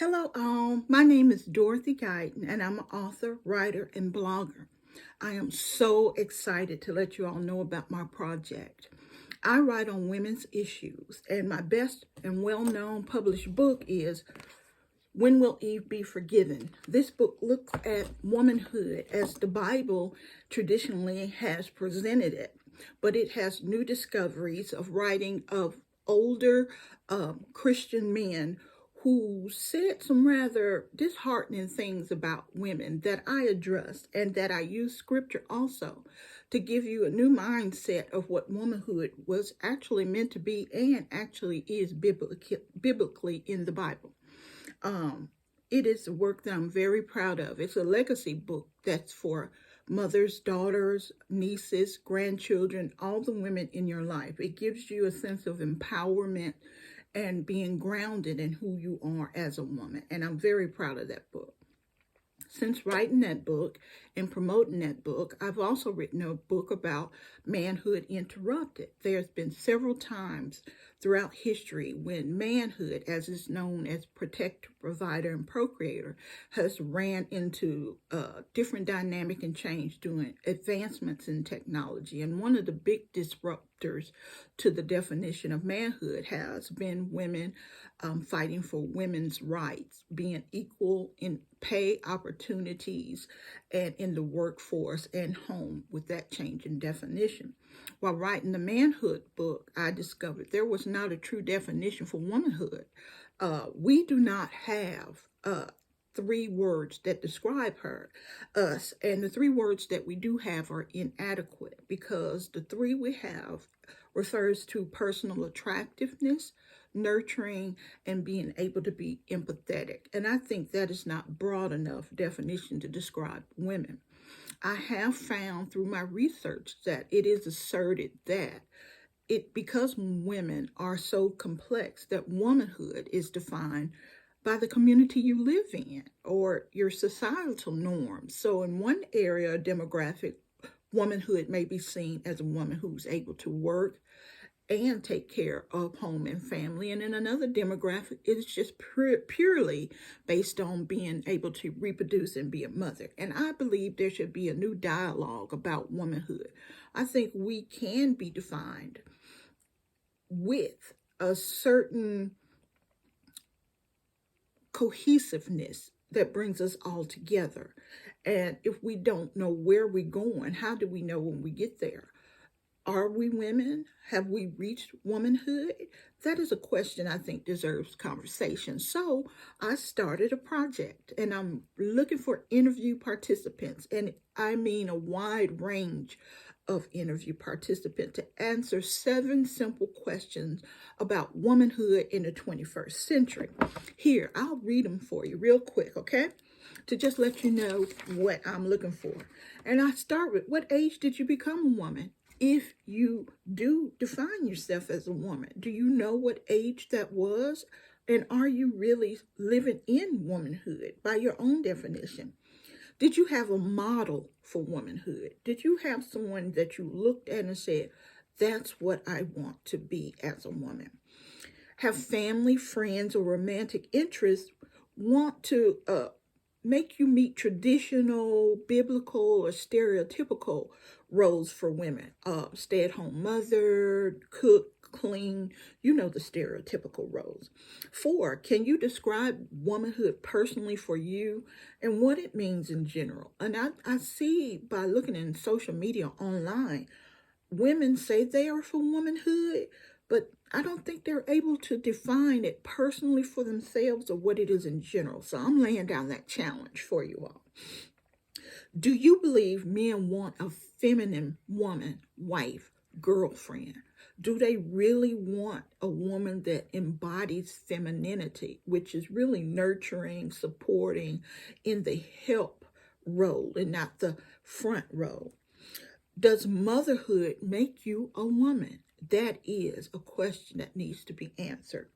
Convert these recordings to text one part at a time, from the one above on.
Hello, all. My name is Dorothy Guyton, and I'm an author, writer, and blogger. I am so excited to let you all know about my project. I write on women's issues, and my best and well known published book is When Will Eve Be Forgiven? This book looks at womanhood as the Bible traditionally has presented it, but it has new discoveries of writing of older Christian men who said some rather disheartening things about women that I addressed, and that I use scripture also to give you a new mindset of what womanhood was actually meant to be and actually is biblically in the Bible. Um, it is a work that I'm very proud of. It's a legacy book that's for mothers, daughters, nieces, grandchildren, all the women in your life. It gives you a sense of empowerment and being grounded in who you are as a woman. And I'm very proud of that book. Since writing that book and promoting that book, I've also written a book about manhood interrupted. There's been several times throughout history when manhood, as is known as protector, provider, and procreator, has ran into different dynamic and change during advancements in technology. And one of the big disruptors to the definition of manhood has been women fighting for women's rights, being equal in pay, opportunities, and in the workforce and home with that change in definition. While writing the manhood book, I discovered there was not a true definition for womanhood. We do not have three words that describe us, and the three words that we do have are inadequate because the three we have refers to personal attractiveness, nurturing, and being able to be empathetic. And I think that is not broad enough definition to describe women. I have found through my research that it is asserted that because women are so complex, that womanhood is defined by the community you live in or your societal norms. So in one area, demographic, womanhood may be seen as a woman who's able to work and take care of home and family. And in another demographic, it's just purely based on being able to reproduce and be a mother. And I believe there should be a new dialogue about womanhood. I think we can be defined with a certain cohesiveness that brings us all together. And if we don't know where we're going, how do we know when we get there? Are we women? Have we reached womanhood? That is a question I think deserves conversation. So I started a project, and I'm looking for interview participants, and I mean a wide range of interview participants, to answer 7 simple questions about womanhood in the 21st century. Here, I'll read them for you real quick, okay? To just let you know what I'm looking for. And I start with, what age did you become a woman? If you do define yourself as a woman, do you know what age that was? And are you really living in womanhood by your own definition? Did you have a model for womanhood? Did you have someone that you looked at and said, that's what I want to be as a woman? Have family, friends, or romantic interests want to make you meet traditional, biblical, or stereotypical roles for women? Stay-at-home mother, cook, clean, you know the stereotypical roles. 4, can you describe womanhood personally for you and what it means in general? And I see by looking in social media online, women say they are for womanhood, but I don't think they're able to define it personally for themselves or what it is in general. So I'm laying down that challenge for you all. Do you believe men want a feminine woman, wife, girlfriend? Do they really want a woman that embodies femininity, which is really nurturing, supporting in the help role and not the front role? Does motherhood make you a woman? That is a question that needs to be answered.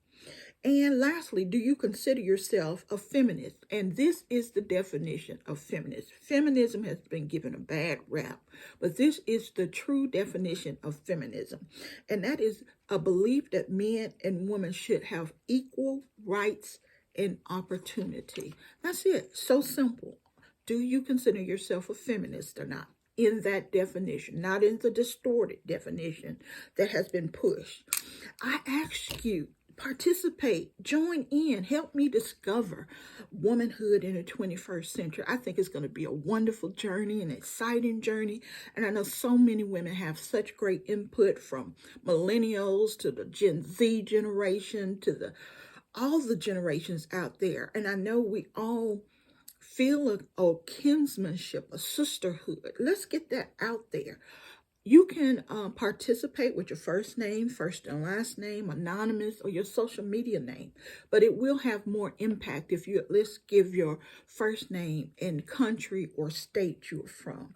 And lastly, do you consider yourself a feminist? And this is the definition of feminist. Feminism has been given a bad rap, but this is the true definition of feminism. And that is a belief that men and women should have equal rights and opportunity. That's it. So simple. Do you consider yourself a feminist or not? In that definition, not in the distorted definition that has been pushed. I ask you, participate, join in, help me discover womanhood in the 21st century. I think it's going to be a wonderful journey, an exciting journey. And I know so many women have such great input, from millennials to the Gen Z generation to all the generations out there. And I know we all feel a kinsmanship, a sisterhood. Let's get that out there. You can participate with your first name, first and last name, anonymous, or your social media name, but it will have more impact if you at least give your first name and country or state you're from.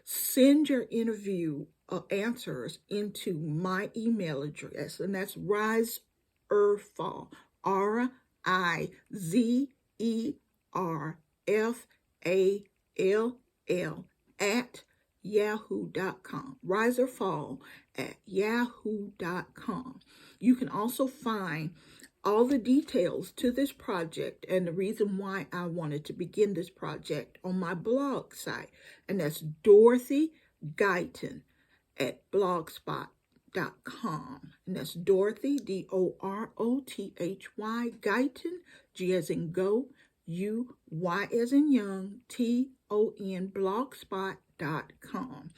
Send your interview answers into my email address, and that's riserfall, RIZERFALL at yahoo.com. Rise or fall at yahoo.com. You can also find all the details to this project and the reason why I wanted to begin this project on my blog site, and that's Dorothy Guyton at blogspot.com. And that's Dorothy, Dorothy, Guyton, G as in go, U, Y as in young, TON, blogspot.com.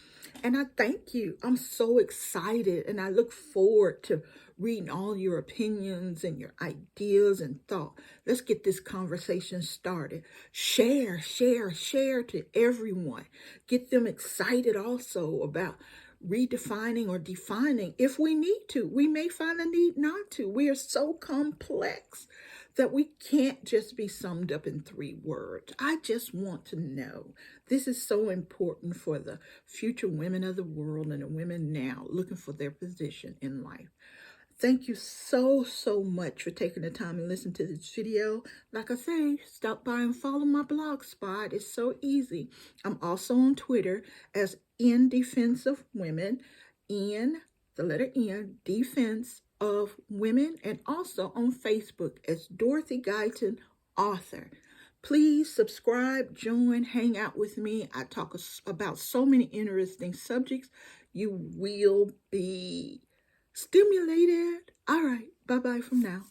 And I thank you. I'm so excited, and I look forward to reading all your opinions and your ideas and thought. Let's get this conversation started. Share to everyone. Get them excited also about redefining or defining if we need to. We may find a need not to. We are so complex that we can't just be summed up in 3 words. I just want to know. This is so important for the future women of the world and the women now looking for their position in life. Thank you so much for taking the time to listen to this video. Like I say, stop by and follow my blog spot. It's so easy. I'm also on Twitter as In Defense of Women, in the letter N, Defense of Women, and also on Facebook as Dorothy Guyton, author. Please subscribe, join, hang out with me. I talk about so many interesting subjects. You will be stimulated. All right, bye-bye from now.